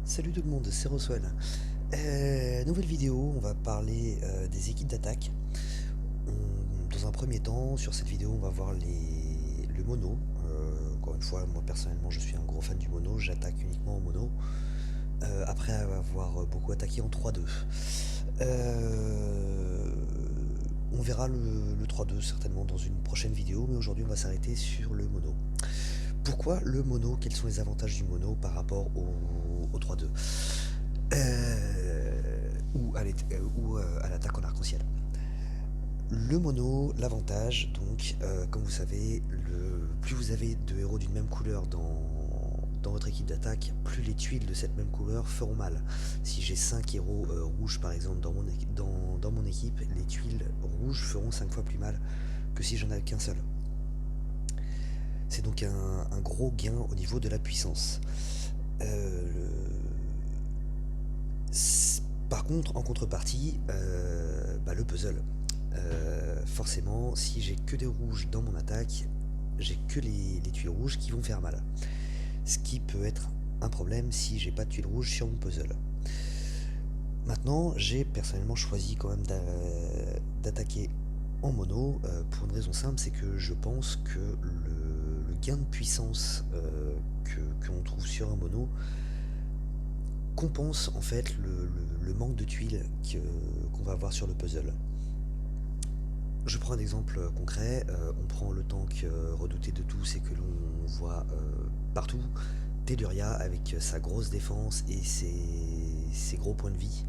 Salut tout le monde, c'est Roswell. Nouvelle vidéo, on va parler des équipes d'attaque. Dans un premier temps, sur cette vidéo, on va voir le mono. Encore une fois, moi personnellement, je suis un gros fan du mono, j'attaque uniquement en mono. Après avoir beaucoup attaqué en 3-2. Euh, on verra le 3-2 certainement dans une prochaine vidéo, mais aujourd'hui on va s'arrêter sur le mono. Pourquoi le mono? Quels sont les avantages du mono par rapport au 3-2 ou à l'attaque en arc-en-ciel? Le mono, l'avantage, donc, comme vous savez, plus vous avez de héros d'une même couleur dans votre équipe d'attaque, plus les tuiles de cette même couleur feront mal. Si j'ai 5 héros rouges par exemple dans mon équipe, les tuiles rouges feront 5 fois plus mal que si j'en avais qu'un seul. C'est donc un gros gain au niveau de la puissance. Euh, Par contre, en contrepartie, le puzzle. Forcément, si j'ai que des rouges dans mon attaque, j'ai que les tuiles rouges qui vont faire mal. Ce qui peut être un problème si j'ai pas de tuiles rouges sur mon puzzle. Maintenant, j'ai personnellement choisi quand même d'attaquer en mono pour une raison simple, c'est que je pense que le gain de puissance que l'on trouve sur un mono compense en fait le manque de tuiles qu'on va avoir sur le puzzle. Je prends un exemple concret, on prend le tank redouté de tous et que l'on voit partout, Telluria avec sa grosse défense et ses gros points de vie.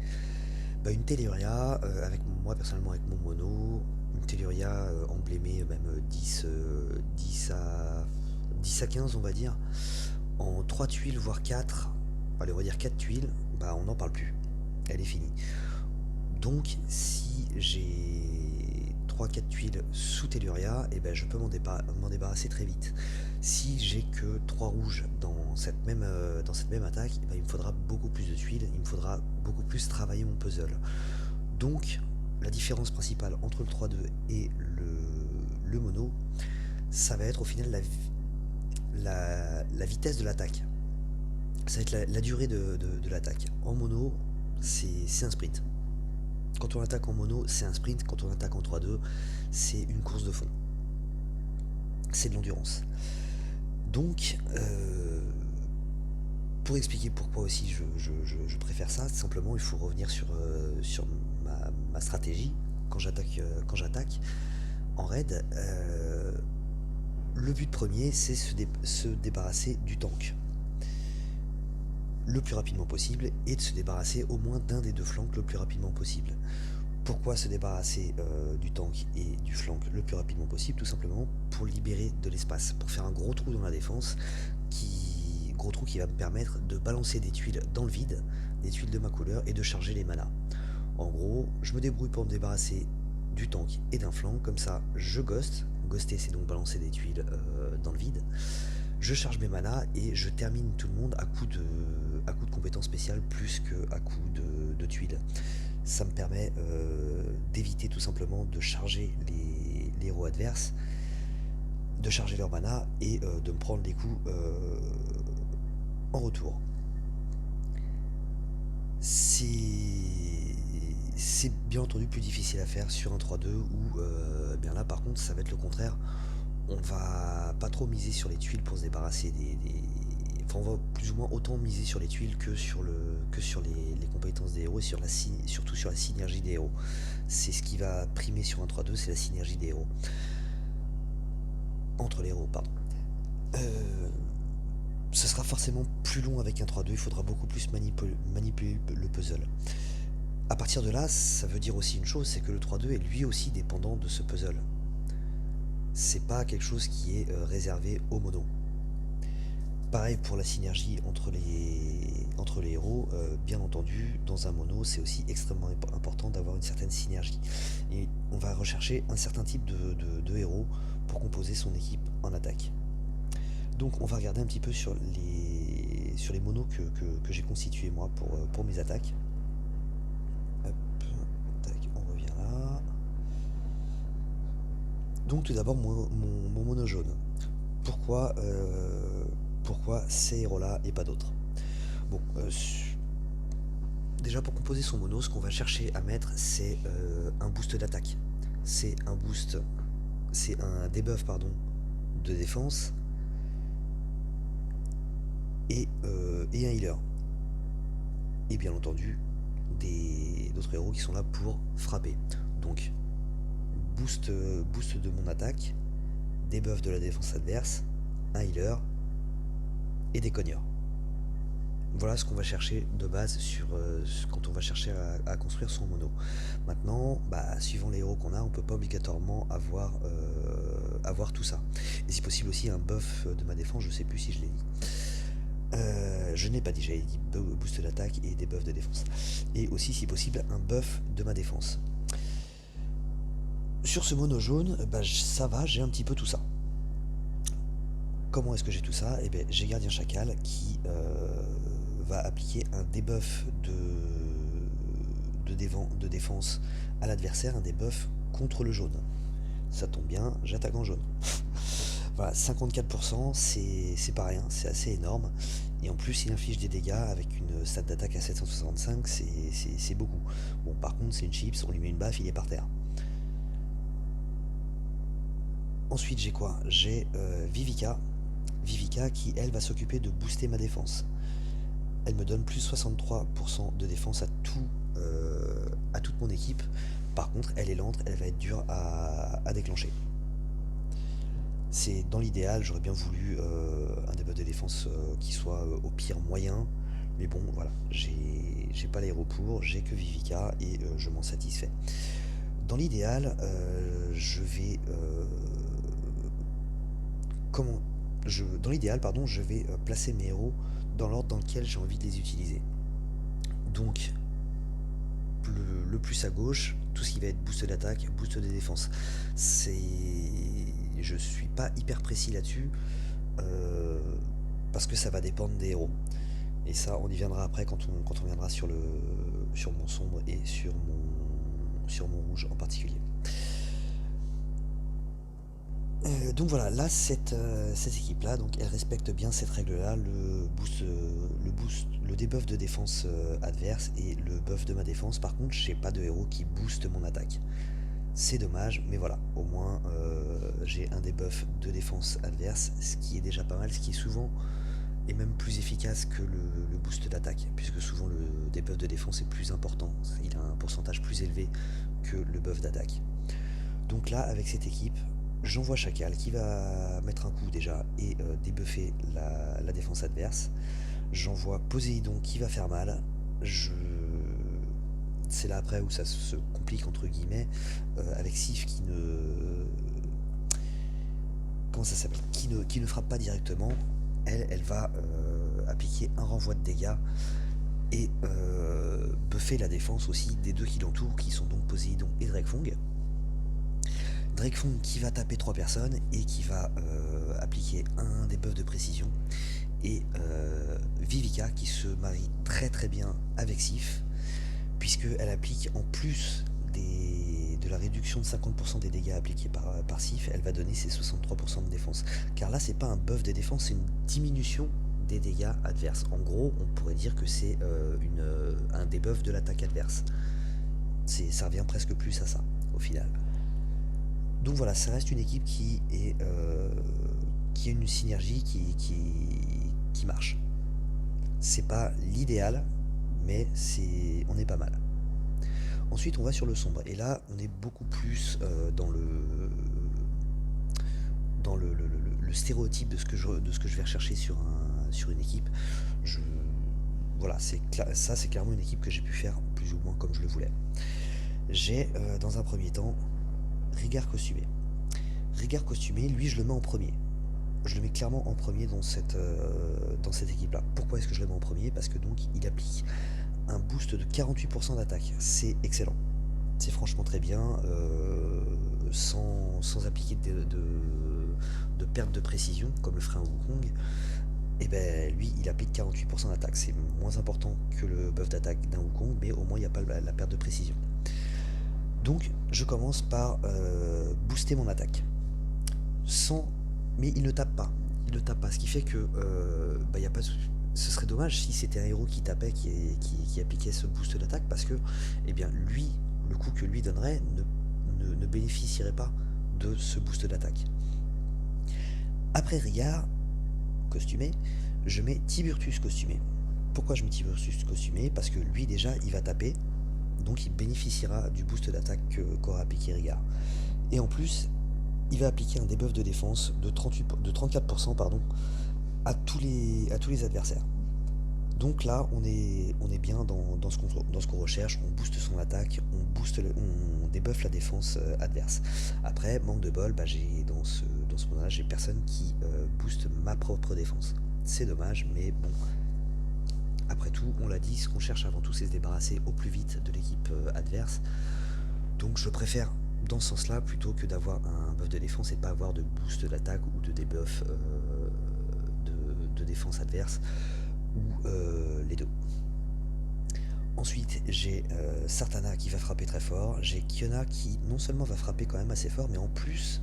Une Telluria, avec moi personnellement avec mon mono, une Telluria emblémée même 10 à 15 on va dire, en 3 tuiles voire 4, allez on va dire 4 tuiles, on n'en parle plus, elle est finie. Donc si j'ai 3-4 tuiles sous Telluria, je peux m'en débarrasser très vite. Si j'ai que 3 rouges dans cette même attaque, il me faudra beaucoup plus de tuiles, il me faudra beaucoup plus travailler mon puzzle. Donc la différence principale entre le 3-2 et le mono, ça va être au final la vitesse de l'attaque. Ça va être la durée de l'attaque. En mono, c'est un sprint. Quand on attaque en mono, c'est un sprint. Quand on attaque en 3-2, c'est une course de fond. C'est de l'endurance. Donc, pour expliquer pourquoi aussi je préfère ça, simplement il faut revenir sur ma stratégie quand j'attaque en raid. Le but premier, c'est se débarrasser du tank le plus rapidement possible et de se débarrasser au moins d'un des deux flancs le plus rapidement possible. Pourquoi se débarrasser du tank et du flanc le plus rapidement possible? Tout simplement pour libérer de l'espace, pour faire un gros trou dans la défense, gros trou qui va me permettre de balancer des tuiles dans le vide, des tuiles de ma couleur et de charger les manas. En gros, je me débrouille pour me débarrasser du tank et d'un flanc, comme ça je ghost. Ghoster, c'est donc balancer des tuiles dans le vide. Je charge mes manas et je termine tout le monde à coup de compétences spéciales plus qu'à coup de tuiles. Ça me permet d'éviter tout simplement de charger les héros adverses, de charger leur mana et de me prendre des coups en retour. C'est bien entendu plus difficile à faire sur un 3-2 où bien là par contre ça va être le contraire. On va pas trop miser sur les tuiles pour se débarrasser Enfin, on va plus ou moins autant miser sur les tuiles que sur les compétences des héros et surtout sur la synergie des héros. C'est ce qui va primer sur un 3-2, c'est la synergie des héros. Entre les héros, pardon. Ce sera forcément plus long avec un 3-2, il faudra beaucoup plus manipuler le puzzle. À partir de là, ça veut dire aussi une chose, c'est que le 3-2 est lui aussi dépendant de ce puzzle. C'est pas quelque chose qui est réservé au mono. Pareil pour la synergie entre les héros, bien entendu, dans un mono, c'est aussi extrêmement important d'avoir une certaine synergie. Et on va rechercher un certain type de héros pour composer son équipe en attaque. Donc on va regarder un petit peu sur les monos que j'ai constitués moi pour mes attaques. Hop, tac, on revient là. Donc tout d'abord mon mono jaune. Pourquoi ces héros-là et pas d'autres? Bon, déjà pour composer son mono, ce qu'on va chercher à mettre, c'est un boost d'attaque. C'est un boost, c'est un debuff, pardon, de défense et un healer. Et bien entendu, d'autres héros qui sont là pour frapper. Donc, boost de mon attaque, debuff de la défense adverse, un healer et des cogneurs. Voilà ce qu'on va chercher de base quand on va chercher à construire son mono. Maintenant, suivant les héros qu'on a, on peut pas obligatoirement avoir tout ça. Et si possible aussi un buff de ma défense, je sais plus si je l'ai dit. Je n'ai pas dit, j'avais dit boost d'attaque et des buffs de défense. Et aussi si possible un buff de ma défense. Sur ce mono jaune, ça va, j'ai un petit peu tout ça. Comment est-ce que j'ai tout ça? Eh bien, j'ai Gardien Chacal qui va appliquer un debuff de défense à l'adversaire, un debuff contre le jaune. Ça tombe bien, j'attaque en jaune. Voilà, 54%, c'est pas rien, c'est assez énorme. Et en plus, il inflige des dégâts avec une stat d'attaque à 765, c'est beaucoup. Bon, par contre, c'est une chips, on lui met une baffe, il est par terre. Ensuite, j'ai quoi? J'ai Vivica. Vivica qui, elle, va s'occuper de booster ma défense. Elle me donne plus 63% de défense à toute mon équipe. Par contre, elle est lente, elle va être dure à déclencher. C'est dans l'idéal, j'aurais bien voulu un debuff de défense qui soit au pire moyen. Mais bon, voilà, j'ai pas les héros pour, j'ai que Vivica et je m'en satisfais. Dans l'idéal, je vais... dans l'idéal, pardon, je vais placer mes héros dans l'ordre dans lequel j'ai envie de les utiliser. Donc, le plus à gauche, tout ce qui va être boost d'attaque, boost de défense. Je suis pas hyper précis là-dessus, parce que ça va dépendre des héros. Et ça, on y viendra après quand on viendra sur mon sombre et sur mon rouge en particulier. Donc voilà, là cette équipe-là, donc elle respecte bien cette règle-là, le debuff de défense adverse et le buff de ma défense. Par contre, j'ai pas de héros qui booste mon attaque. C'est dommage, mais voilà, au moins j'ai un debuff de défense adverse, ce qui est déjà pas mal, ce qui est souvent est même plus efficace que le boost d'attaque, puisque souvent le debuff de défense est plus important, il a un pourcentage plus élevé que le buff d'attaque. Donc là, avec cette équipe, j'envoie Chacal qui va mettre un coup déjà et débuffer la défense adverse. J'envoie Poséidon qui va faire mal. C'est là après où ça se complique entre guillemets, avec Sif qui ne... Comment ça s'appelle, qui ne frappe pas directement. Elle va appliquer un renvoi de dégâts et buffer la défense aussi des deux qui l'entourent, qui sont donc Poséidon et Drakefong. Drakefong qui va taper 3 personnes et qui va appliquer un debuff de précision. Et Vivica qui se marie très très bien avec Sif, puisqu'elle applique en plus de la réduction de 50% des dégâts appliqués par Sif, elle va donner ses 63% de défense. Car là, c'est pas un buff des défenses, c'est une diminution des dégâts adverses. En gros, on pourrait dire que c'est un debuff de l'attaque adverse. Ça revient presque plus à ça, au final. Donc voilà, ça reste une équipe qui a une synergie qui marche. C'est pas l'idéal, mais on est pas mal. Ensuite, on va sur le sombre. Et là, on est beaucoup plus dans le stéréotype de ce que je vais rechercher sur une équipe. Voilà, ça c'est clairement une équipe que j'ai pu faire plus ou moins comme je le voulais. J'ai dans un premier temps Rigard costumé. Rigard costumé, lui je le mets en premier. Je le mets clairement en premier dans cette équipe-là. Pourquoi est-ce que je le mets en premier? Parce que donc il applique un boost de 48% d'attaque. C'est excellent. C'est franchement très bien, sans appliquer de perte de précision, comme le ferait un Wukong. Et ben lui, il applique 48% d'attaque. C'est moins important que le buff d'attaque d'un Wukong, mais au moins il n'y a pas la perte de précision. Donc je commence par booster mon attaque. Mais il ne tape pas. Ce qui fait que y a pas ce serait dommage si c'était un héros qui tapait, qui appliquait ce boost d'attaque, parce que, eh bien, lui, le coup que lui donnerait ne bénéficierait pas de ce boost d'attaque. Après Rigard, costumé, je mets Tiburtus costumé. Pourquoi je mets Tiburtus costumé? Parce que lui, déjà, il va taper, donc il bénéficiera du boost d'attaque qu'aura appliqué Rigard. Et en plus, il va appliquer un debuff de défense de 34% pardon, à tous les adversaires. Donc là, on est bien dans ce qu'on recherche, on booste son attaque, on débuffe la défense adverse. Après, manque de bol, bah, dans ce moment-là, j'ai personne qui booste ma propre défense. C'est dommage, mais bon, après tout, on l'a dit, ce qu'on cherche avant tout, c'est se débarrasser au plus vite de l'équipe adverse. Donc je préfère dans ce sens-là plutôt que d'avoir un buff de défense et pas avoir de boost d'attaque ou de debuff de défense adverse, ou les deux. Ensuite, j'ai Sartana qui va frapper très fort, j'ai Kiona qui non seulement va frapper quand même assez fort, mais en plus,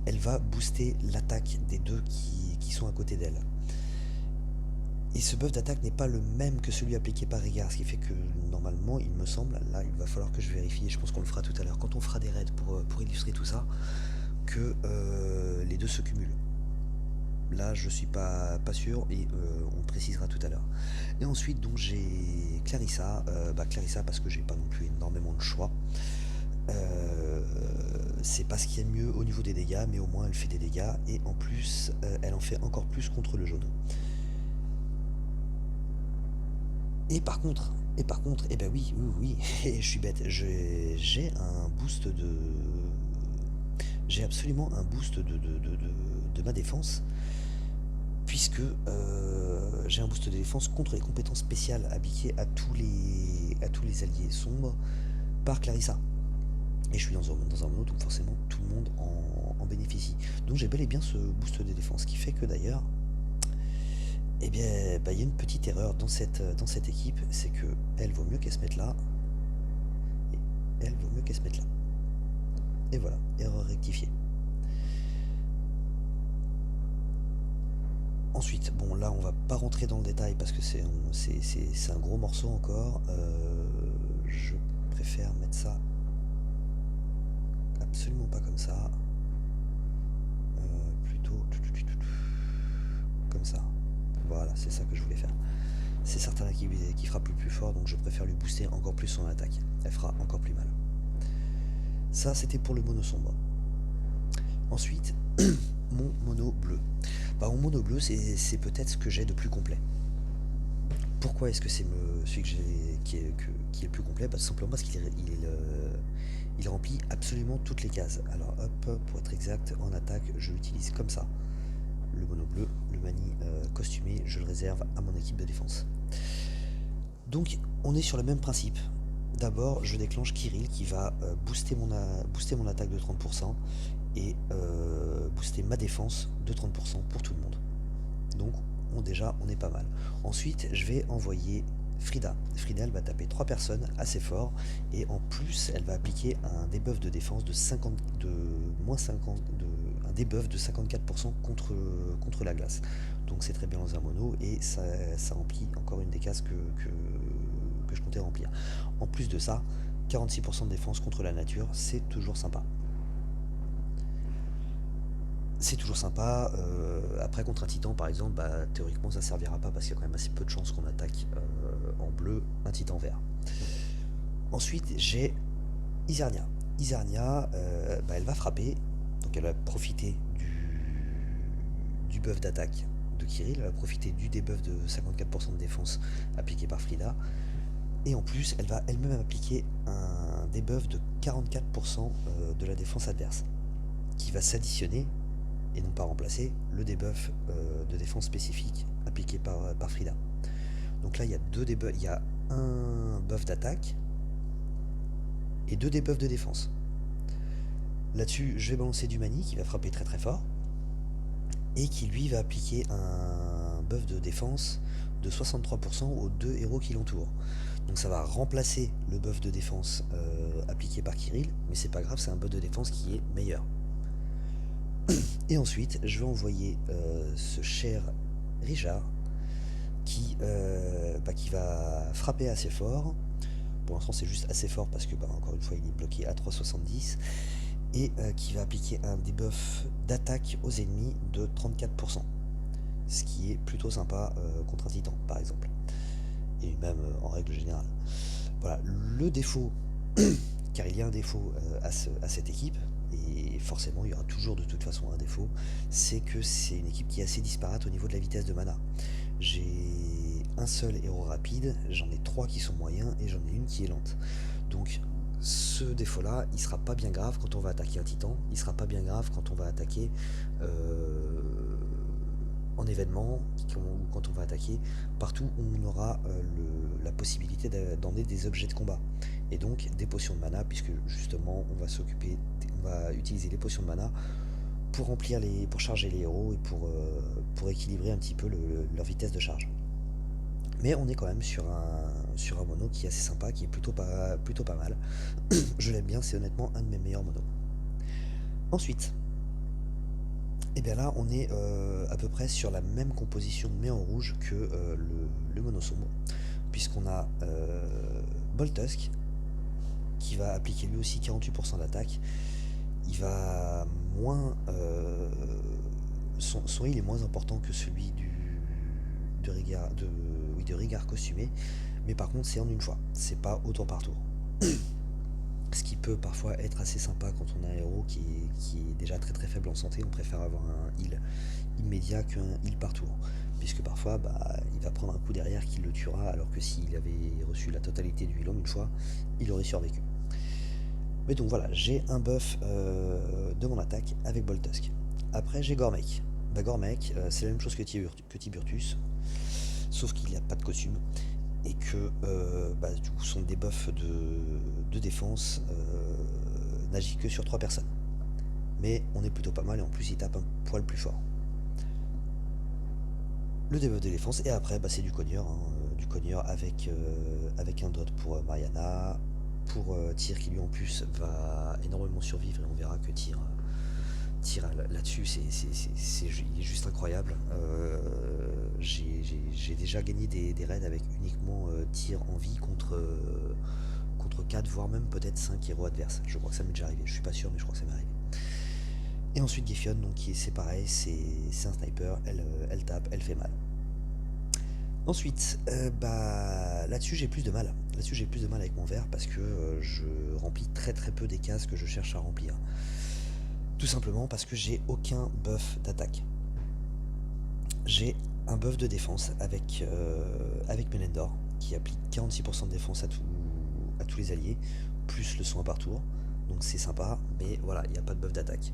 elle va booster l'attaque des deux qui sont à côté d'elle. Et ce buff d'attaque n'est pas le même que celui appliqué par Rigard, ce qui fait que normalement, il me semble, là il va falloir que je vérifie, et je pense qu'on le fera tout à l'heure, quand on fera des raids pour illustrer tout ça, que les deux se cumulent. Là, je suis pas sûr et on précisera tout à l'heure. Et ensuite, donc j'ai Clarissa. Clarissa parce que j'ai pas non plus énormément de choix. C'est pas ce qu'il y a de mieux au niveau des dégâts, mais au moins elle fait des dégâts et en plus, elle en fait encore plus contre le jaune. Et par contre, eh ben oui, je suis bête. J'ai un boost de, j'ai absolument un boost de ma défense, puisque j'ai un boost de défense contre les compétences spéciales appliquées à tous les alliés sombres par Clarissa. Et je suis dans un mono, donc forcément tout le monde en bénéficie. Donc j'ai bel et bien ce boost de défense, qui fait que d'ailleurs, eh bien, il y a une petite erreur dans cette équipe, c'est que elle vaut mieux qu'elle se mette là, et elle vaut mieux qu'elle se mette là. Et voilà, erreur rectifiée. Ensuite, bon là on va pas rentrer dans le détail parce que c'est un gros morceau encore. Je préfère mettre ça absolument pas comme ça. Plutôt comme ça. Voilà, c'est ça que je voulais faire. C'est Sartana qui frappe le plus fort, donc je préfère lui booster encore plus son attaque. Elle fera encore plus mal. Ça, c'était pour le mono sombre. Ensuite, mon mono bleu. Mon mono bleu, c'est peut-être ce que j'ai de plus complet. Pourquoi est-ce que c'est celui qui est le plus complet? Tout simplement parce qu'il remplit absolument toutes les cases. Alors hop, pour être exact, en attaque, je l'utilise comme ça. Le mono bleu, le mani costumé, je le réserve à mon équipe de défense. Donc on est sur le même principe. D'abord, je déclenche Kirill qui va booster mon attaque de 30% et booster ma défense de 30% pour tout le monde. Donc déjà on est pas mal. Ensuite, je vais envoyer Frida. Frida, elle va taper 3 personnes assez fort et en plus, elle va appliquer un debuff de défense de un debuff de 54% contre la glace. Donc c'est très bien dans un mono et ça remplit encore une des cases que je comptais remplir. En plus de ça, 46% de défense contre la nature, c'est toujours sympa. C'est toujours sympa. Après, contre un titan, par exemple, théoriquement, ça servira pas parce qu'il y a quand même assez peu de chances qu'on attaque en bleu un titan vert. Ensuite, j'ai Isernia. Isernia, elle va frapper, donc elle va profiter du buff d'attaque de Kirill, elle va profiter du debuff de 54% de défense appliqué par Frida, et en plus, elle va elle-même appliquer un debuff de 44% de la défense adverse, qui va s'additionner et non pas remplacer le debuff de défense spécifique appliqué par Frida. Donc là, il y a deux debuffs, il y a un buff d'attaque et 2 debuffs de défense. Là-dessus, je vais balancer du mani qui va frapper très très fort et qui lui va appliquer un buff de défense de 63% aux 2 héros qui l'entourent. Donc ça va remplacer le buff de défense appliqué par Kirill, mais c'est pas grave, c'est un buff de défense qui est meilleur. Et ensuite, je vais envoyer ce cher Richard qui va frapper assez fort. Pour l'instant c'est juste assez fort parce que encore une fois il est bloqué à 3,70 et qui va appliquer un debuff d'attaque aux ennemis de 34%, ce qui est plutôt sympa contre un titan par exemple, et même en règle générale. Voilà, le défaut, car il y a un défaut à cette équipe, et forcément il y aura toujours de toute façon un défaut, c'est que c'est une équipe qui est assez disparate au niveau de la vitesse de mana. J'ai un seul héros rapide, j'en ai trois qui sont moyens et j'en ai une qui est lente. Donc ce défaut là, il sera pas bien grave quand on va attaquer un titan, il sera pas bien grave quand on va attaquer en événement, ou quand on va attaquer partout où on aura la possibilité d'emmener des objets de combat. Et donc des potions de mana, puisque justement on va utiliser les potions de mana pour pour charger les héros et pour équilibrer un petit peu leur vitesse de charge. Mais on est quand même sur un mono qui est assez sympa, qui est plutôt pas mal. Je l'aime bien, c'est honnêtement un de mes meilleurs monos. Ensuite, et bien là on est à peu près sur la même composition mais en rouge que le mono sombre, puisqu'on a Boltusk qui va appliquer lui aussi 48% d'attaque. Il va moins. Son heal est moins important que celui de Rigard costumé, mais par contre c'est en une fois, c'est pas autant par tour. Ce qui peut parfois être assez sympa quand on a un héros qui est déjà très très faible en santé, on préfère avoir un heal immédiat qu'un heal par tour. Puisque parfois il va prendre un coup derrière qui le tuera, alors que s'il avait reçu la totalité du heal en une fois, il aurait survécu. Mais donc voilà, j'ai un buff de mon attaque avec Boltusk. Après j'ai Gormek. Gormek, c'est la même chose que Tiburtus, sauf qu'il n'y a pas de costume. Et que du coup son debuff de défense n'agit que sur 3 personnes. Mais on est plutôt pas mal et en plus il tape un poil plus fort. Le debuff de défense, et après c'est du cogneur, du cogneur avec un dot pour Mariana, pour Tyr qui lui en plus va énormément survivre, et on verra que Tyr là-dessus il est juste incroyable. J'ai déjà gagné des raids avec uniquement Tyr en vie contre 4 voire même peut-être 5 héros adverses. Je crois que ça m'est déjà arrivé, je suis pas sûr mais je crois que ça m'est arrivé. Et ensuite Gefion, donc c'est pareil, c'est un sniper, elle tape, elle fait mal. Ensuite, là-dessus j'ai plus de mal. Là-dessus j'ai plus de mal avec mon verre parce que je remplis très très peu des cases que je cherche à remplir. Tout simplement parce que j'ai aucun buff d'attaque. J'ai un buff de défense avec Melendor qui applique 46% de défense à tous les alliés, plus le soin par tour. Donc c'est sympa, mais voilà, il n'y a pas de buff d'attaque.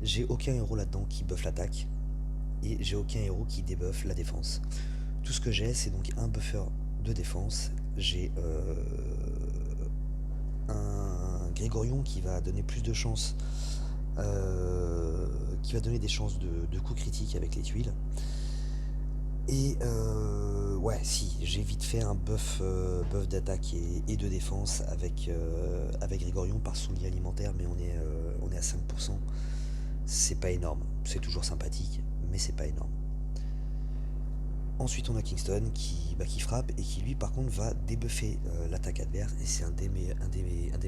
J'ai aucun héros là-dedans qui buff l'attaque, et j'ai aucun héros qui débuffe la défense. Tout ce que j'ai, c'est donc un buffer de défense. J'ai un Grégorion qui va donner plus de chances, qui va donner des chances de coups critiques avec les tuiles. Et ouais, si, j'ai vite fait un buff d'attaque et de défense avec Grégorion par son lit alimentaire, mais on est à 5%. C'est pas énorme, c'est toujours sympathique, mais c'est pas énorme. Ensuite on a Kingston qui frappe et qui lui par contre va débuffer l'attaque adverse, et c'est un des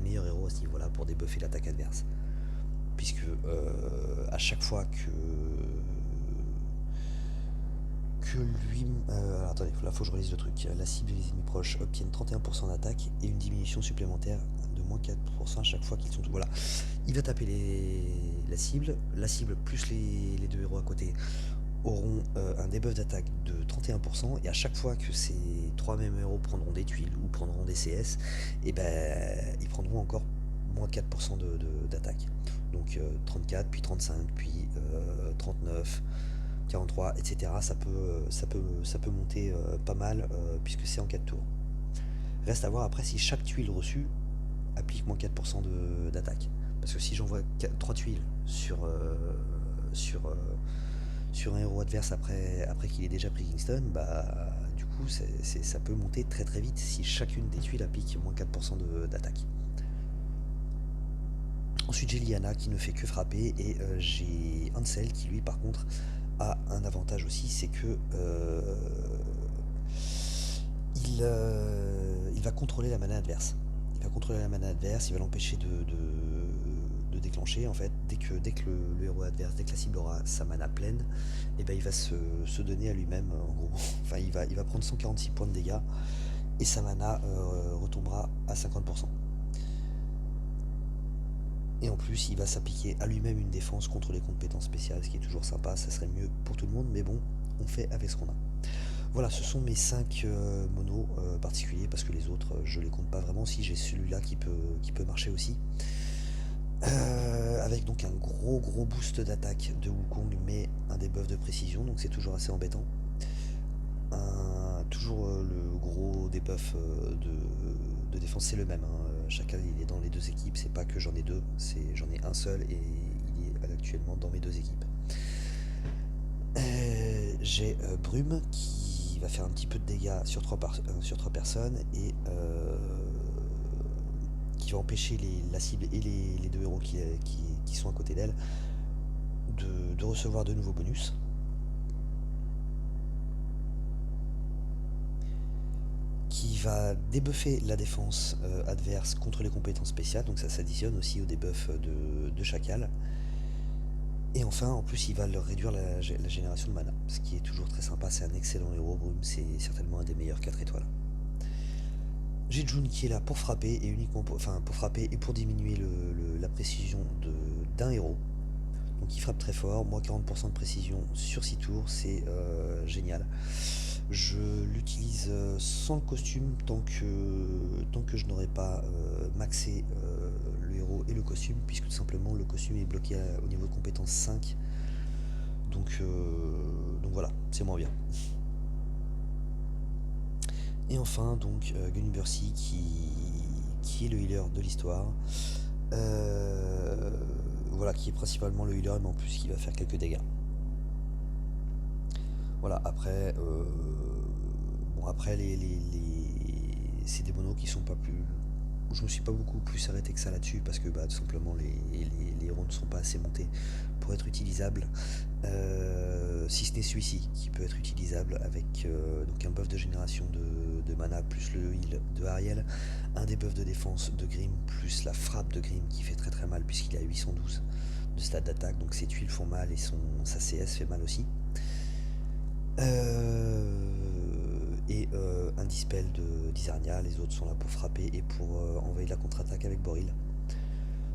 meilleurs héros à ce niveau là pour débuffer l'attaque adverse, puisque à chaque fois que lui... alors attendez, là faut que je relise le truc. La cible et les ennemis proches obtiennent 31% d'attaque et une diminution supplémentaire de moins 4% à chaque fois qu'ils sont... Voilà, il va taper la cible plus les deux héros à côté auront un debuff d'attaque de 31%, et à chaque fois que ces trois mêmes héros prendront des tuiles ou prendront des CS, et ils prendront encore moins 4% d'attaque. Donc 34, puis 35, puis 39, 43, etc. Ça peut monter pas mal puisque c'est en 4 tours. Reste à voir après si chaque tuile reçue applique moins 4% d'attaque. Parce que si j'envoie 3 tuiles sur un héros adverse après qu'il ait déjà pris Kingston, du coup ça peut monter très très vite si chacune des tuiles applique moins 4% d'attaque. Ensuite j'ai Lyanna qui ne fait que frapper, et j'ai Ansel qui lui par contre a un avantage aussi, c'est que il va contrôler la mana adverse. Il va contrôler la mana adverse, il va l'empêcher de déclencher en fait. Dès que le héros adverse, dès que la cible aura sa mana pleine, et ben il va se donner à lui-même en gros. Enfin il va prendre 146 points de dégâts et sa mana retombera à 50%. Et en plus il va s'appliquer à lui-même une défense contre les compétences spéciales, ce qui est toujours sympa, ça serait mieux pour tout le monde, mais bon, on fait avec ce qu'on a. Voilà, ce sont mes 5 monos particuliers, parce que les autres, je les compte pas vraiment. Si j'ai celui-là qui peut marcher aussi. Avec donc un gros boost d'attaque de Wukong, mais un debuff de précision, donc c'est toujours assez embêtant. Toujours le gros debuff de défense, c'est le même, hein. Chacun il est dans les deux équipes, c'est pas que j'en ai deux, j'en ai un seul et il est actuellement dans mes deux équipes. J'ai Brume qui va faire un petit peu de dégâts sur 3 personnes et qui va empêcher la cible et les deux héros qui sont à côté d'elle de recevoir de nouveaux bonus. Qui va débuffer la défense adverse contre les compétences spéciales, donc ça s'additionne aussi au debuff de Chacal. Et enfin, en plus, il va leur réduire la génération de mana, ce qui est toujours très sympa. C'est un excellent héros, Brume, c'est certainement un des meilleurs 4 étoiles. J'ai Jun qui est là pour frapper, et uniquement pour frapper et pour diminuer la précision d'un héros. Donc il frappe très fort, moi 40% de précision sur 6 tours, c'est génial. Je l'utilise sans le costume tant que je n'aurai pas maxé le héros et le costume, puisque tout simplement le costume est bloqué au niveau de compétence 5. Donc voilà, c'est moins bien. Et enfin donc Gunnybursy qui est le healer de l'histoire. Voilà, qui est principalement le healer, mais en plus qui va faire quelques dégâts. Voilà, après, c'est des monos qui sont pas plus. Je me suis pas beaucoup plus arrêté que ça là-dessus parce que tout simplement les héros ne sont pas assez montés pour être utilisables. Si ce n'est celui-ci qui peut être utilisable avec donc un buff de génération de mana plus le heal de Ariel, un debuff de défense de Grim plus la frappe de Grim qui fait très mal puisqu'il a 812 de stade d'attaque, donc ses tuiles font mal et sa CS fait mal aussi. Un dispel d'Isarnia, les autres sont là pour frapper et pour envoyer de la contre-attaque avec Boril.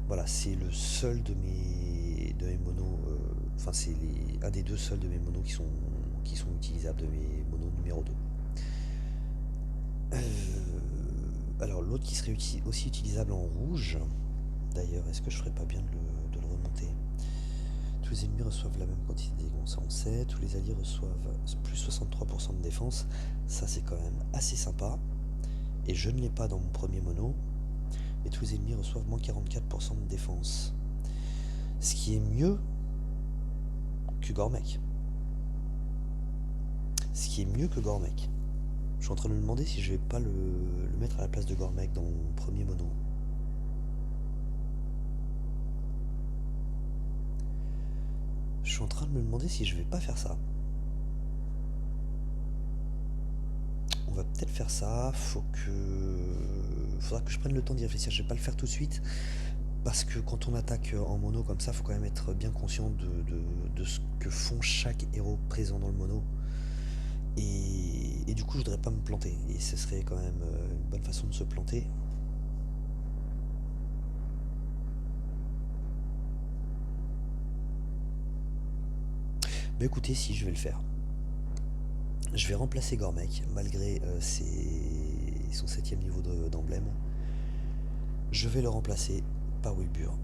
Voilà, c'est le seul de mes monos, enfin c'est un des deux seuls de mes monos qui sont utilisables, de mes monos numéro 2. Alors l'autre qui serait aussi utilisable en rouge, d'ailleurs, est-ce que je ferais pas bien de le remonter? Tous les ennemis reçoivent la même quantité de dégâts, ça on sait. Tous les alliés reçoivent plus 63% de défense. Ça c'est quand même assez sympa. Et je ne l'ai pas dans mon premier mono. Et tous les ennemis reçoivent moins 44% de défense. Ce qui est mieux que Gormek. Ce qui est mieux que Gormek. Je suis en train de me demander si je vais pas le mettre à la place de Gormek dans mon premier mono. Je suis en train de me demander si je vais pas faire ça. On va peut-être faire ça. Faudra que je prenne le temps d'y réfléchir. Je vais pas le faire tout de suite. Parce que quand on attaque en mono comme ça, faut quand même être bien conscient de ce que font chaque héros présent dans le mono. Et du coup, je voudrais pas me planter. Et ce serait quand même une bonne façon de se planter. Mais écoutez, si, je vais le faire. Je vais remplacer Gormek, malgré son 7ème niveau d'emblème. Je vais le remplacer par Wilbur.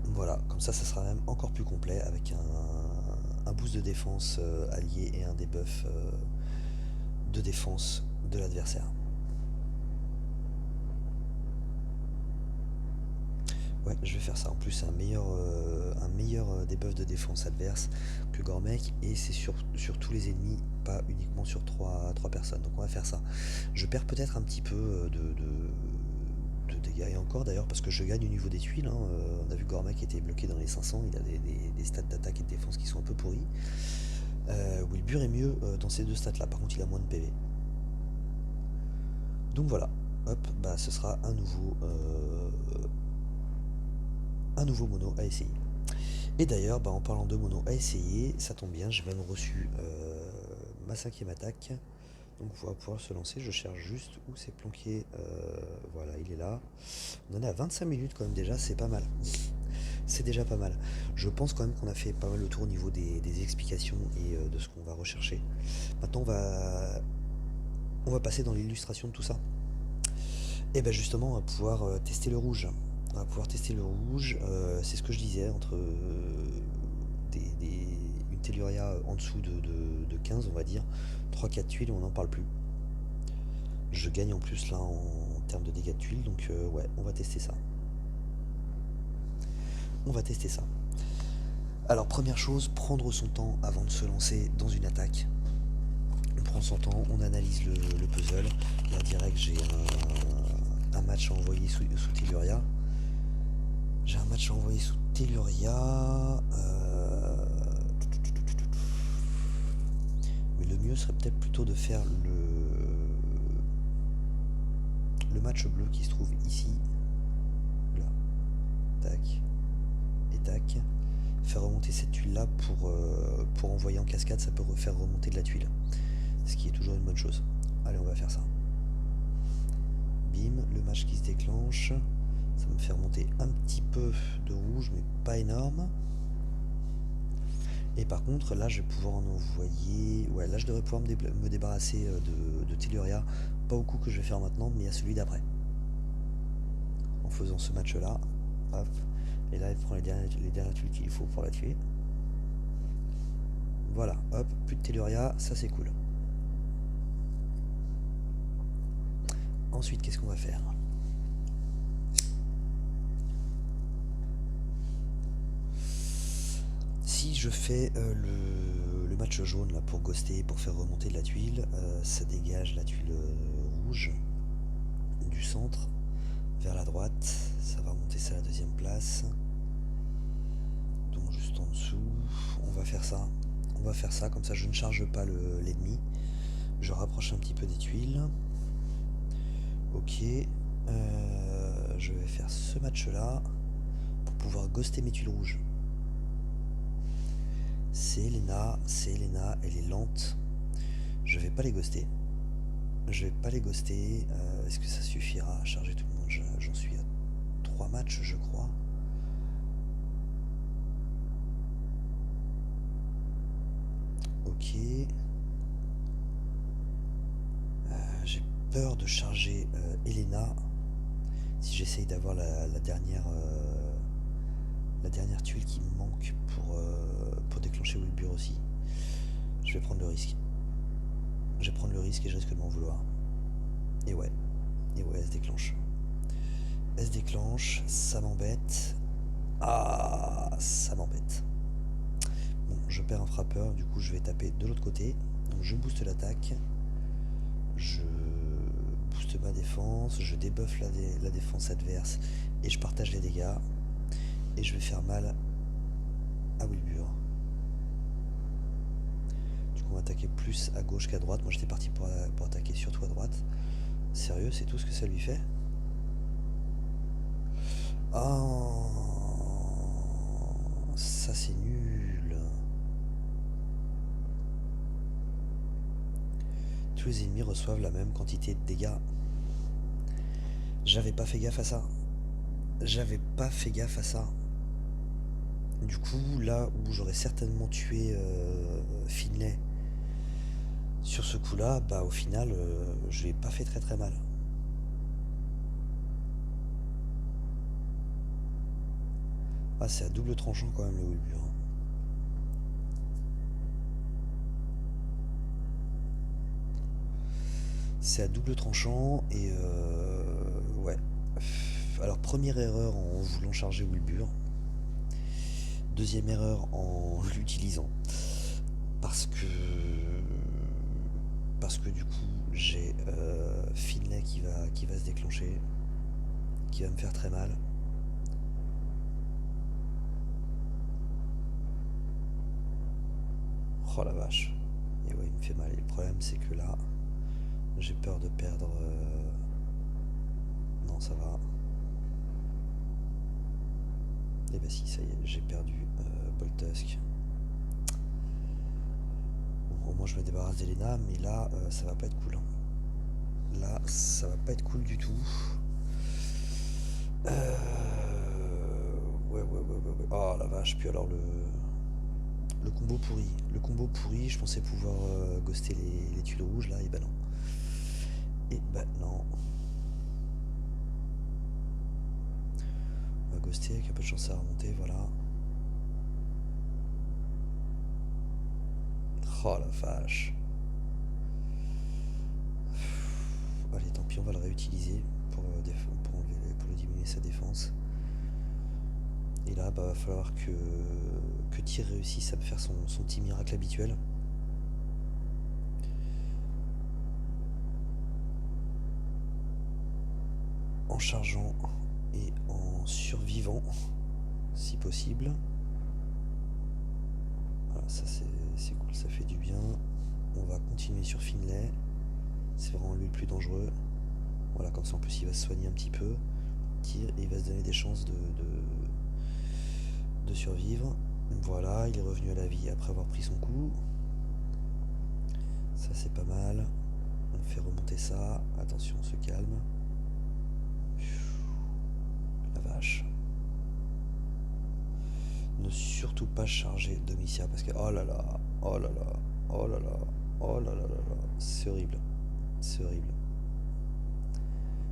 Voilà, comme ça sera même encore plus complet, avec un boost de défense allié et un debuff de défense de l'adversaire. Ouais, je vais faire ça. En plus, un meilleur debuff de défense adverse que Gormek, et c'est sur tous les ennemis, pas uniquement sur 3 personnes. Donc on va faire ça. Je perds peut-être un petit peu de dégâts, et encore d'ailleurs, parce que je gagne au niveau des tuiles. Hein. On a vu Gormek était bloqué dans les 500, il a des stats d'attaque et de défense qui sont un peu pourris. Wilbur est mieux dans ces deux stats là, par contre il a moins de PV. Donc voilà, hop, bah ce sera un nouveau mono à essayer. Et d'ailleurs, bah, en parlant de mono à essayer, ça tombe bien, j'ai même reçu ma 5e attaque. Donc on va pouvoir se lancer, je cherche juste où c'est planqué. Voilà, il est là. On en est à 25 minutes quand même déjà, c'est pas mal. C'est déjà pas mal. Je pense quand même qu'on a fait pas mal le tour au niveau des explications et de ce qu'on va rechercher. Maintenant on va passer dans l'illustration de tout ça. Et ben justement on va pouvoir tester le rouge. On va pouvoir tester le rouge, c'est ce que je disais, entre une Telluria en dessous de 15 on va dire, 3-4 tuiles on n'en parle plus. Je gagne en plus là en termes de dégâts de tuiles, donc ouais, on va tester ça. On va tester ça. Alors première chose, prendre son temps avant de se lancer dans une attaque. On prend son temps, on analyse le puzzle. Là direct j'ai un match à envoyer sous Telluria. J'ai un match à envoyer sous Telluria. Mais le mieux serait peut-être plutôt de faire le match bleu qui se trouve ici. Là. Tac. Et tac. Faire remonter cette tuile là pour envoyer en cascade, ça peut faire remonter de la tuile. Ce qui est toujours une bonne chose. Allez, on va faire ça. Bim, le match qui se déclenche. Ça me fait remonter un petit peu de rouge, mais pas énorme. Et par contre, là, je vais pouvoir en envoyer... Ouais, là, je devrais pouvoir me débarrasser de Telluria. Pas au coup que je vais faire maintenant, mais à celui d'après. En faisant ce match-là. Hop. Et là, elle prend les dernières tuiles qu'il faut pour la tuer. Voilà, hop, plus de Telluria, ça c'est cool. Ensuite, qu'est-ce qu'on va faire? Si je fais le match jaune là pour ghoster, pour faire remonter de la tuile, ça dégage la tuile rouge du centre vers la droite. Ça va remonter ça à la deuxième place. Donc juste en dessous, on va faire ça. On va faire ça, comme ça je ne charge pas l'ennemi. Je rapproche un petit peu des tuiles. Ok. Je vais faire ce match là pour pouvoir ghoster mes tuiles rouges. C'est Elena, elle est lente. Je vais pas les ghoster. Est-ce que ça suffira à charger tout le monde? J'en suis à 3 matchs, je crois. Ok. J'ai peur de charger Elena. Si j'essaye d'avoir la dernière tuile qui me manque pour déclencher Wilbur aussi. Je vais prendre le risque. Je vais prendre le risque et je risque de m'en vouloir. Et ouais, elle se déclenche. Elle se déclenche, ça m'embête. Ah, ça m'embête. Bon, je perds un frappeur, du coup je vais taper de l'autre côté. Donc je booste l'attaque. Je booste ma défense, je débuffe la défense adverse et je partage les dégâts. Et je vais faire mal à Wilbur. Du coup on va attaquer plus à gauche qu'à droite. Moi j'étais parti pour attaquer surtout à droite. Sérieux, c'est tout ce que ça lui fait? Oh, ça c'est nul. Tous les ennemis reçoivent la même quantité de dégâts. J'avais pas fait gaffe à ça. Du coup, là où j'aurais certainement tué Finlay sur ce coup-là, bah au final, je l'ai pas fait très très mal. Ah, c'est à double tranchant quand même le Wilbur. C'est à double tranchant et ouais. Alors première erreur en voulant charger Wilbur. Deuxième erreur en l'utilisant. Parce que du coup j'ai Finlay qui va se déclencher. Qui va me faire très mal. Oh la vache. Et ouais, il me fait mal. Et le problème c'est que là, j'ai peur de perdre non, ça va. Et bah si, ça y est, j'ai perdu Boltusk. Bon, au moins je me débarrasse d'Elena, mais là, ça va pas être cool, hein. Là, ça va pas être cool du tout. Ouais. Oh la vache, puis alors le combo pourri. Le combo pourri, je pensais pouvoir ghoster les tuiles rouges là, et bah non. Et bah non. On va ghoster avec un peu de chance à remonter, voilà. Oh la vache. Allez, tant pis, on va le réutiliser pour diminuer sa défense. Et là, bah, va falloir que Tyr réussisse à me faire son petit miracle habituel. En chargeant et en survivant, si possible. Voilà, ça c'est cool, ça fait du bien. On va continuer sur Finlay. C'est vraiment lui le plus dangereux. Voilà, comme ça en plus il va se soigner un petit peu. Tyr, et il va se donner des chances de survivre. Voilà, il est revenu à la vie après avoir pris son coup. Ça c'est pas mal. On fait remonter ça. Attention, on se calme. La vache. Ne surtout pas charger Domitia parce que oh là là, oh là là, oh là là, oh là là là là, c'est horrible. C'est horrible.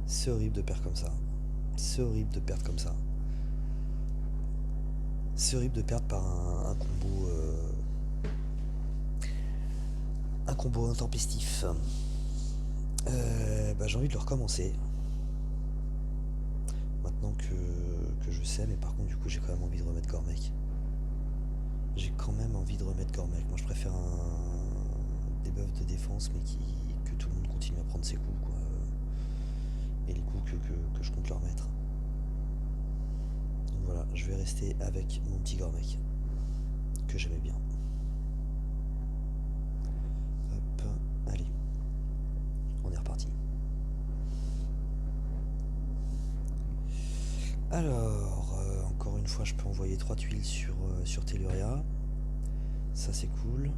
C'est horrible de perdre comme ça. C'est horrible de perdre comme ça. C'est horrible de perdre par un combo intempestif. Bah, j'ai envie de le recommencer. Maintenant que je sais, mais par contre du coup j'ai quand même envie de remettre Gormek. J'ai quand même envie de remettre Gormek. Moi je préfère un debuff de défense mais que tout le monde continue à prendre ses coups quoi. Et les coups que je compte leur mettre. Donc voilà, je vais rester avec mon petit Gormek. Que j'aimais bien. Hop, allez. On est reparti. Alors, encore une fois, je peux envoyer 3 tuiles sur Telluria. Ça, c'est cool.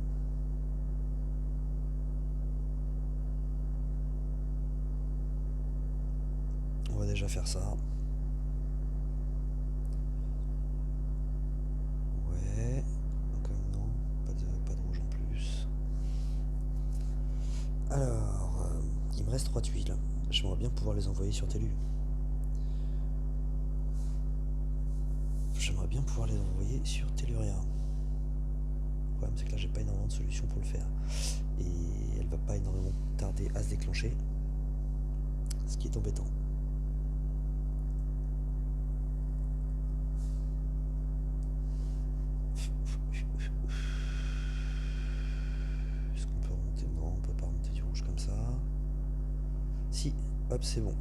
On va déjà faire ça. Ouais. Comme non, pas de rouge en plus. Alors, il me reste 3 tuiles. J'aimerais bien pouvoir les envoyer sur Tellu. J'aimerais bien pouvoir les envoyer sur Telluria. Le problème c'est que là j'ai pas énormément de solutions pour le faire. Et elle va pas énormément tarder à se déclencher. Ce qui est embêtant. Est-ce qu'on peut remonter? Non, on peut pas remonter du rouge comme ça. Si, hop, c'est bon.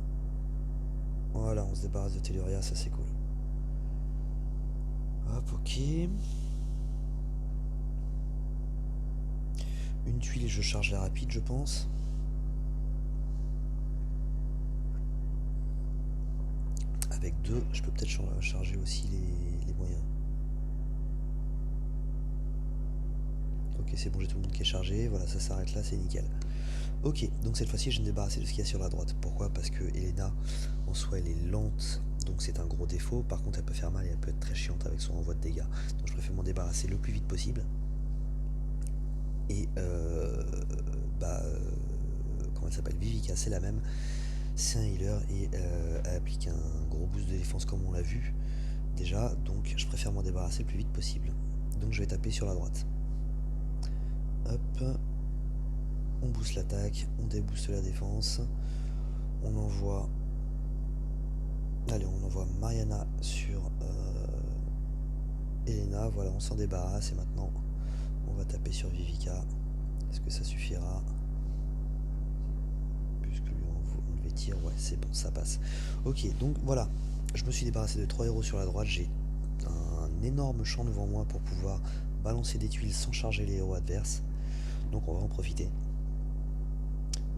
Voilà, on se débarrasse de Telluria, ça c'est cool. Hop, ok. Une tuile et je charge la rapide, je pense. Avec 2, je peux peut-être charger aussi les moyens. Ok, c'est bon, j'ai tout le monde qui est chargé. Voilà, ça s'arrête là, c'est nickel. Ok, donc cette fois-ci, je vais me débarrasser de ce qu'il y a sur la droite. Pourquoi? Parce que Elena, en soi, elle est lente, donc c'est un gros défaut. Par contre, elle peut faire mal et elle peut être très chiante avec son envoi de dégâts. Donc je préfère m'en débarrasser le plus vite possible. Et comment elle s'appelle? Vivica, c'est la même. C'est un healer et elle applique un gros boost de défense comme on l'a vu déjà. Donc je préfère m'en débarrasser le plus vite possible. Donc je vais taper sur la droite. Hop. On booste l'attaque, on débooste la défense. On envoie... Allez, on envoie Mariana sur Elena. Voilà, on s'en débarrasse et maintenant on va taper sur Vivica. Est-ce que ça suffira? Puisque lui on le tire, ouais c'est bon, ça passe. Ok, donc voilà, je me suis débarrassé de 3 héros sur la droite. J'ai un énorme champ devant moi pour pouvoir balancer des tuiles sans charger les héros adverses. Donc on va en profiter.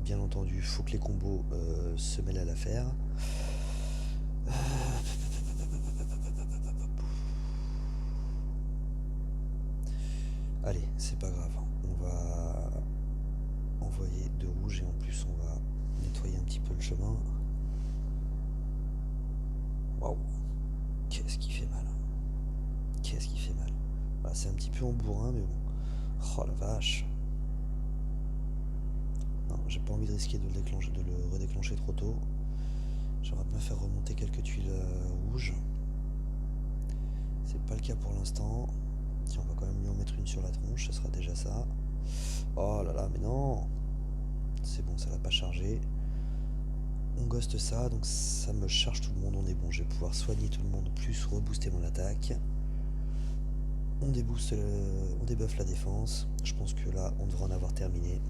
Bien entendu, faut que les combos se mêlent à l'affaire. Allez, c'est pas grave. On va envoyer de rouge et en plus on va nettoyer un petit peu le chemin. Waouh, qu'est-ce qui fait mal. Qu'est-ce qui fait mal. Voilà, c'est un petit peu en bourrin, mais bon. Oh la vache. Non, j'ai pas envie de risquer de le redéclencher trop tôt. J'aimerais bien faire remonter quelques tuiles rouges. C'est pas le cas pour l'instant. Tiens, on va quand même lui en mettre une sur la tronche, ce sera déjà ça. Oh là là, mais non. C'est bon, ça l'a pas chargé. On ghost ça, donc ça me charge tout le monde, on est bon. Je vais pouvoir soigner tout le monde, plus rebooster mon attaque. On débooste, on débuffe la défense. Je pense que là, on devrait en avoir terminé.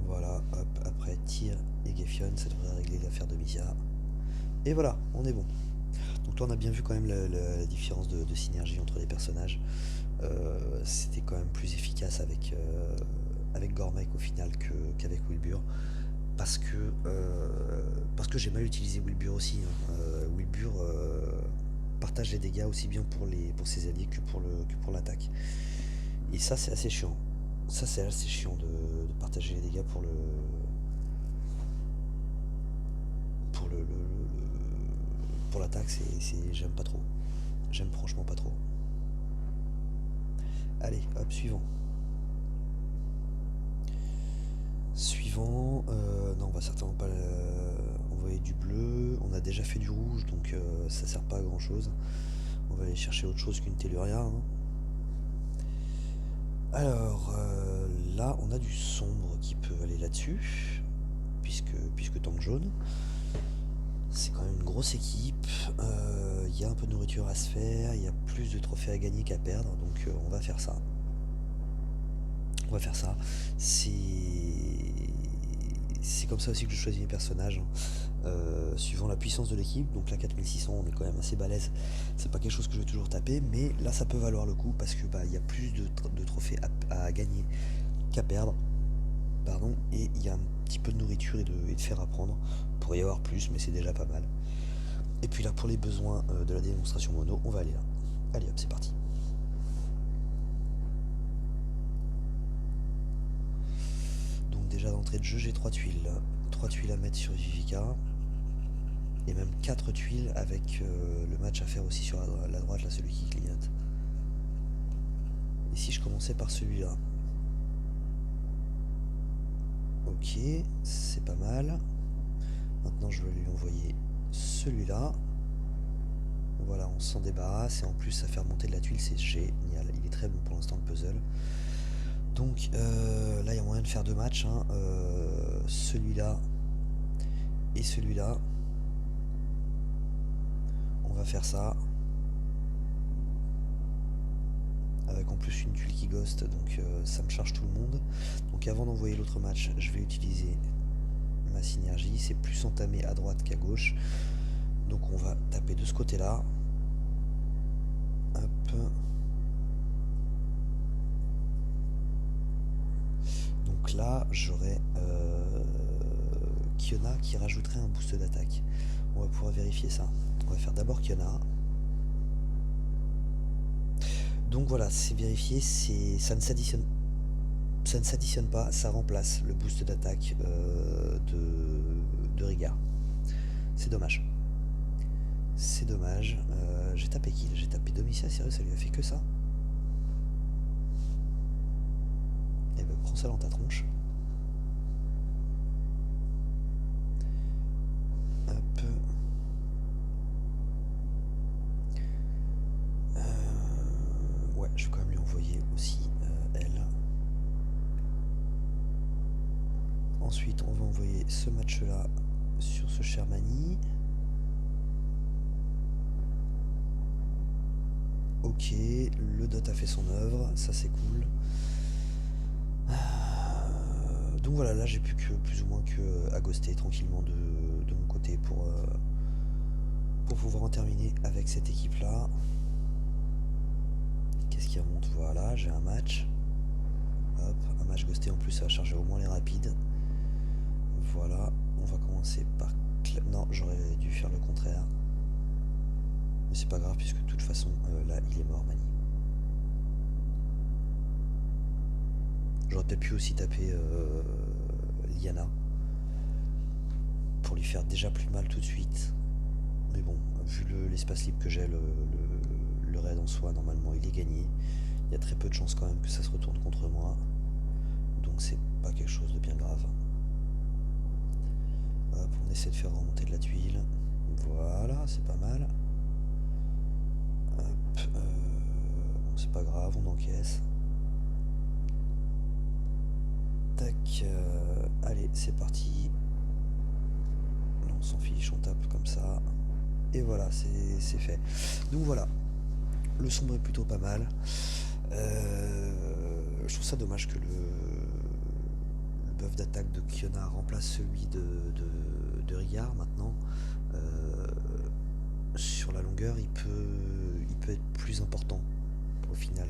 Voilà, hop, après tir et Gefion, ça devrait régler l'affaire de Misia. Et voilà, on est bon. Donc là on a bien vu quand même la différence de synergie entre les personnages. C'était quand même plus efficace avec Gormek au final qu'avec Wilbur. Parce que j'ai mal utilisé Wilbur aussi. Hein. Wilbur partage les dégâts aussi bien pour ses alliés que pour l'attaque. Et ça c'est assez chiant. Ça c'est assez chiant de partager les dégâts pour l'attaque, j'aime pas trop. J'aime franchement pas trop. Allez, hop, suivant. Suivant, non, on va certainement pas envoyer du bleu. On a déjà fait du rouge, donc ça sert pas à grand chose. On va aller chercher autre chose qu'une Telluria. Hein. Alors, là, on a du sombre qui peut aller là-dessus, puisque tank jaune. C'est quand même une grosse équipe, il y a un peu de nourriture à se faire, il y a plus de trophées à gagner qu'à perdre, donc on va faire ça. On va faire ça. C'est comme ça aussi que je choisis mes personnages, hein. Suivant la puissance de l'équipe, donc la 4600 on est quand même assez balèze, c'est pas quelque chose que je vais toujours taper, mais là ça peut valoir le coup parce que il y a plus de trophées à gagner qu'à perdre. Pardon, et il y a un petit peu de nourriture et de fer à prendre. Il pourrait y avoir plus, mais c'est déjà pas mal. Et puis là, pour les besoins de la démonstration mono, on va aller là. Allez hop, c'est parti. Donc déjà d'entrée de jeu, j'ai 3 tuiles. 3 tuiles à mettre sur Vivica. Et même 4 tuiles avec le match à faire aussi sur la droite, là, celui qui clignote. Et si je commençais par celui-là. Ok, c'est pas mal. Maintenant je vais lui envoyer celui-là. Voilà, on s'en débarrasse et en plus ça fait remonter de la tuile, c'est génial. Il est très bon pour l'instant le puzzle. Donc là il y a moyen de faire 2 matchs, hein. Celui-là et celui-là. On va faire ça. Avec en plus une tuile qui ghost, donc ça me charge tout le monde. Donc avant d'envoyer l'autre match, je vais utiliser ma synergie. C'est plus entamé à droite qu'à gauche. Donc on va taper de ce côté-là. Hop. Donc là, j'aurai Kiona qui rajouterait un boost d'attaque. On va pouvoir vérifier ça. On va faire d'abord Kiona. Donc voilà, c'est vérifié, ça ne s'additionne pas, ça remplace le boost d'attaque de Rigard. C'est dommage. C'est dommage. J'ai tapé qui? J'ai tapé Domitia, sérieux, ça lui a fait que ça? Eh ben prends ça dans ta tronche. Hop. Ouais, je vais quand même lui envoyer aussi elle. Ensuite, on va envoyer ce match-là sur ce Shermani. Ok, le dot a fait son œuvre, ça c'est cool. Donc voilà, là j'ai plus que plus ou moins que à ghoster tranquillement de mon côté pour pouvoir en terminer avec cette équipe là. Qu'est-ce qui remonte? Voilà, j'ai un match. Hop, un match ghosté en plus, ça va charger au moins les rapides. Voilà, on va commencer par Non, j'aurais dû faire le contraire. Mais c'est pas grave puisque de toute façon, là, il est mort, Mani. J'aurais peut-être pu aussi taper Liana pour lui faire déjà plus mal tout de suite. Mais bon, vu l'espace libre que j'ai, le raid en soi, normalement, il est gagné. Il y a très peu de chances quand même que ça se retourne contre moi. Donc c'est pas quelque chose de bien grave. Hop, on essaie de faire remonter de la tuile. Voilà, c'est pas mal. Hop, bon, c'est pas grave, on encaisse. Tac, allez, c'est parti. Là, on s'en fiche, on tape comme ça. Et voilà, c'est fait. Donc voilà, le sombre est plutôt pas mal. Je trouve ça dommage que le buff d'attaque de Kiona remplace celui de Rigard maintenant. Sur la longueur, il peut être plus important au final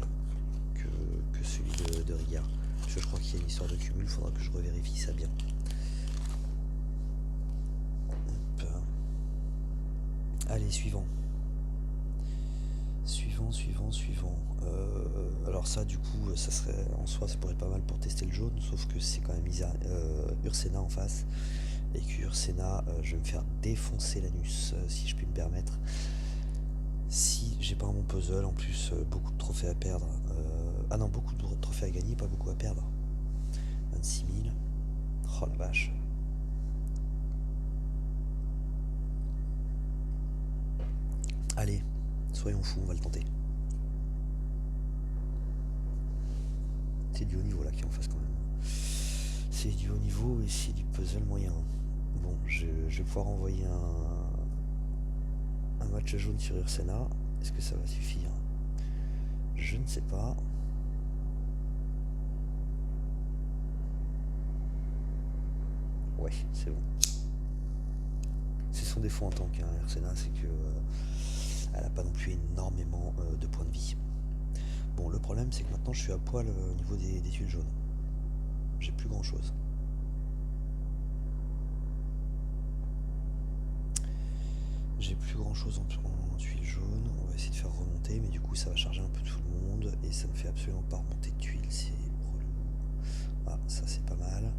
que celui de Rigard. Parce que je crois qu'il y a une histoire de cumul, il faudra que je revérifie ça bien. Hop. Allez, suivant. Suivant. Alors ça, du coup, ça serait en soi, ça pourrait être pas mal pour tester le jaune, sauf que c'est quand même Ursena en face. Et que Ursena, je vais me faire défoncer l'anus, si je puis me permettre. Si j'ai pas un bon puzzle, en plus, beaucoup de trophées à perdre. Ah non, beaucoup de trophées à gagner, pas beaucoup à perdre. 26 000. Oh la vache. Allez, soyons fous, on va le tenter. C'est du haut niveau là qui est en face quand même. C'est du haut niveau et c'est du puzzle moyen. Bon, je vais pouvoir envoyer un match jaune sur Ursena. Est-ce que ça va suffire? Je ne sais pas. Ouais, c'est bon. C'est son défaut en tant qu'Ursena, c'est que elle a pas non plus énormément de points de vie. Bon, le problème c'est que maintenant je suis à poil au niveau des tuiles jaunes. J'ai plus grand chose. J'ai plus grand chose en tuiles jaunes. On va essayer de faire remonter, mais du coup ça va charger un peu tout le monde et ça me fait absolument pas remonter de tuiles, c'est relou. Ah, ça c'est pas mal.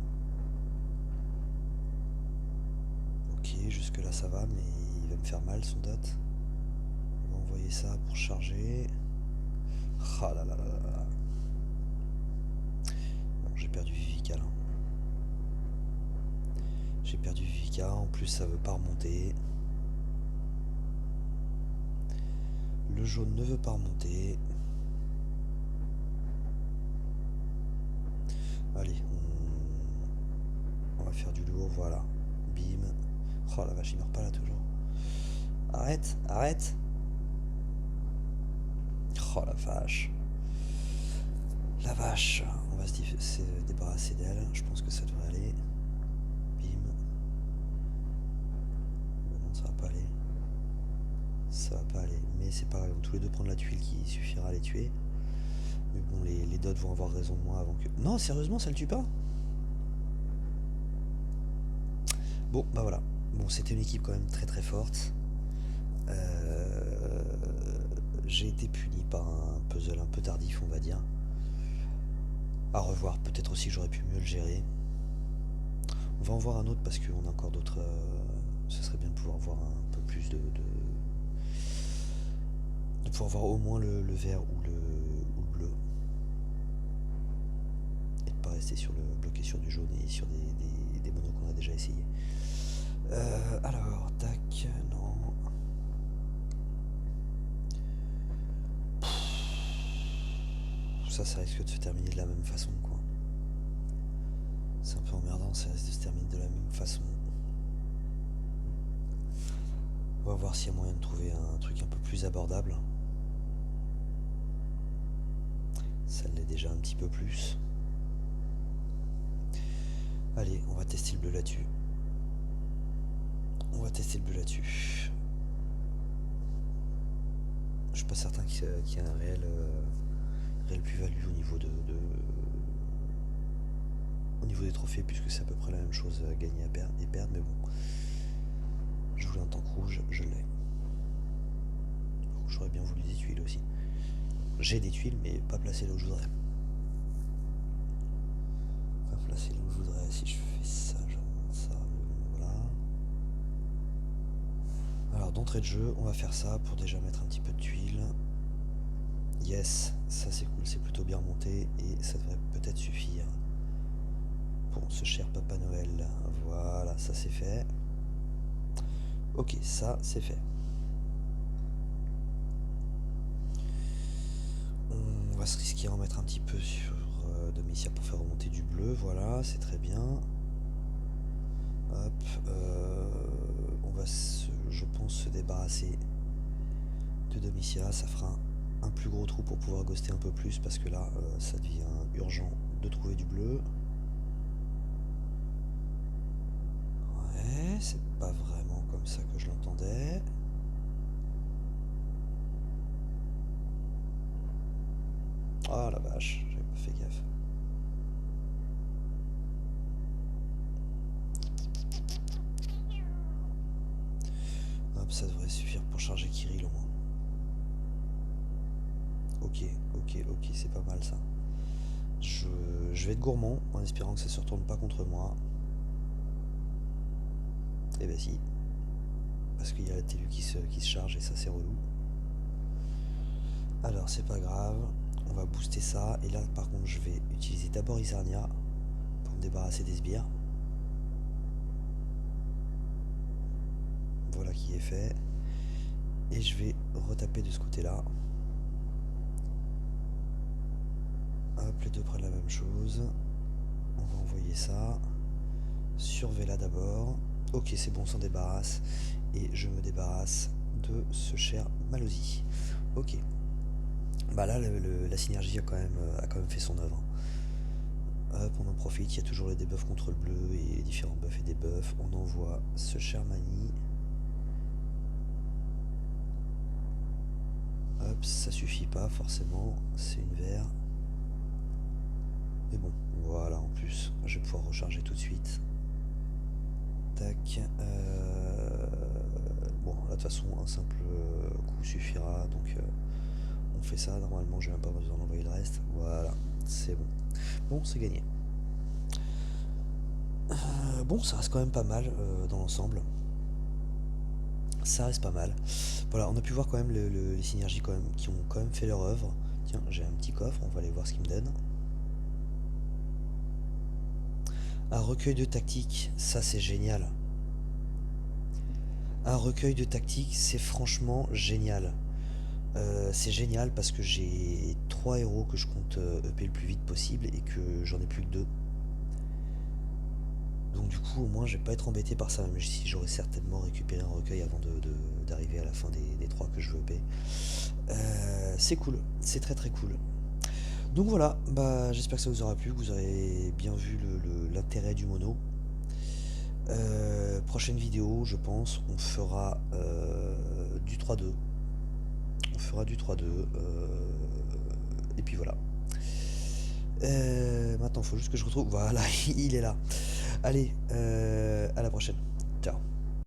Ok, jusque là ça va, mais il va me faire mal son dot. On va envoyer ça pour charger. Ah là là là là là. Bon, j'ai perdu Vivica là. J'ai perdu Vivica, en plus ça veut pas remonter. Le jaune ne veut pas remonter. Allez, on va faire du lourd, voilà. Bim. Oh la vache, il meurt pas là toujours. Arrête, arrête. Oh la vache. La vache. On va se débarrasser d'elle. Je pense que ça devrait aller. Bim. Non, ça va pas aller. Ça va pas aller. Mais c'est pas grave, ils vont tous les deux prendre la tuile qui suffira à les tuer. Mais bon, les dots vont avoir raison de moi avant que... Non, sérieusement, ça le tue pas? Bon, bah voilà. Bon, c'était une équipe quand même très très forte. J'ai été puni par un puzzle un peu tardif, on va dire. À revoir, peut-être aussi j'aurais pu mieux le gérer. On va en voir un autre parce qu'on a encore d'autres... ce serait bien de pouvoir voir un peu plus de pouvoir voir au moins le vert ou le bleu. Et de pas rester bloqué sur du jaune et sur des monos qu'on a déjà essayé. Alors, tac, non. Ça risque de se terminer de la même façon, quoi. C'est un peu emmerdant, ça risque de se terminer de la même façon. On va voir s'il y a moyen de trouver un truc un peu plus abordable. Ça l'est déjà un petit peu plus. Allez, on va tester le bleu là-dessus. On va tester le bleu là-dessus. Je suis pas certain qu'il y ait un réel plus-value au niveau au niveau des trophées, puisque c'est à peu près la même chose à gagner et perdre, mais bon. voulais un tank rouge, je l'ai. J'aurais bien voulu des tuiles aussi. J'ai des tuiles, mais pas placées là où je voudrais. Pas placées là où je voudrais. Si je fais ça, je remonte ça, voilà. Alors d'entrée de jeu, on va faire ça pour déjà mettre un petit peu de tuiles. Yes, ça c'est cool, c'est plutôt bien remonté et ça devrait peut-être suffire. Pour ce cher Papa Noël, voilà, ça c'est fait. Ok, ça c'est fait. On va se risquer à en mettre un petit peu sur Domitia pour faire remonter du bleu, voilà, c'est très bien. Hop, on va je pense se débarrasser de Domitia, ça fera un plus gros trou pour pouvoir ghoster un peu plus parce que là ça devient urgent de trouver du bleu. Ouais, c'est pas vraiment comme ça que je l'entendais. Ah la vache, j'avais pas fait gaffe. Hop, ça devrait suffire pour charger Kirill au moins. Ok, ok, c'est pas mal ça. Je vais être gourmand en espérant que ça se retourne pas contre moi. Et ben si. Parce qu'il y a la TLU qui se charge et ça c'est relou. Alors c'est pas grave, on va booster ça. Et là par contre je vais utiliser d'abord Isarnia pour me débarrasser des sbires. Voilà qui est fait. Et je vais retaper de ce côté là. Hop, les deux prennent la même chose. On va envoyer ça. Sur Vela d'abord. Ok, c'est bon, on s'en débarrasse. Et je me débarrasse de ce cher Malozzi. Ok. Bah là, la synergie a quand même fait son œuvre. Hop, on en profite. Il y a toujours les debuffs contre le bleu et les différents buffs et debuffs. On envoie ce cher Mani. Hop, ça suffit pas forcément. C'est une vert. Mais bon, voilà, en plus, je vais pouvoir recharger tout de suite. Tac. Bon, là, de toute façon, un simple coup suffira. Donc, on fait ça. Normalement, j'ai même pas besoin d'envoyer le reste. Voilà, c'est bon. Bon, c'est gagné. Bon, ça reste quand même pas mal dans l'ensemble. Ça reste pas mal. Voilà, on a pu voir quand même les synergies quand même, qui ont quand même fait leur œuvre. Tiens, j'ai un petit coffre, on va aller voir ce qu'il me donne. Un recueil de tactiques, ça c'est génial. Un recueil de tactiques, c'est franchement génial. C'est génial parce que j'ai 3 héros que je compte EP le plus vite possible et que j'en ai plus que 2. Donc du coup au moins je vais pas être embêté par ça, même si j'aurais certainement récupéré un recueil avant d'arriver à la fin des 3 que je veux EP. C'est cool, c'est très très cool. Donc voilà, bah j'espère que ça vous aura plu, que vous aurez bien vu l'intérêt du mono. Prochaine vidéo, je pense, on fera du 3-2. On fera du 3-2. Et puis voilà. Maintenant, il faut juste que je retrouve. Voilà, il est là. Allez, à la prochaine. Ciao.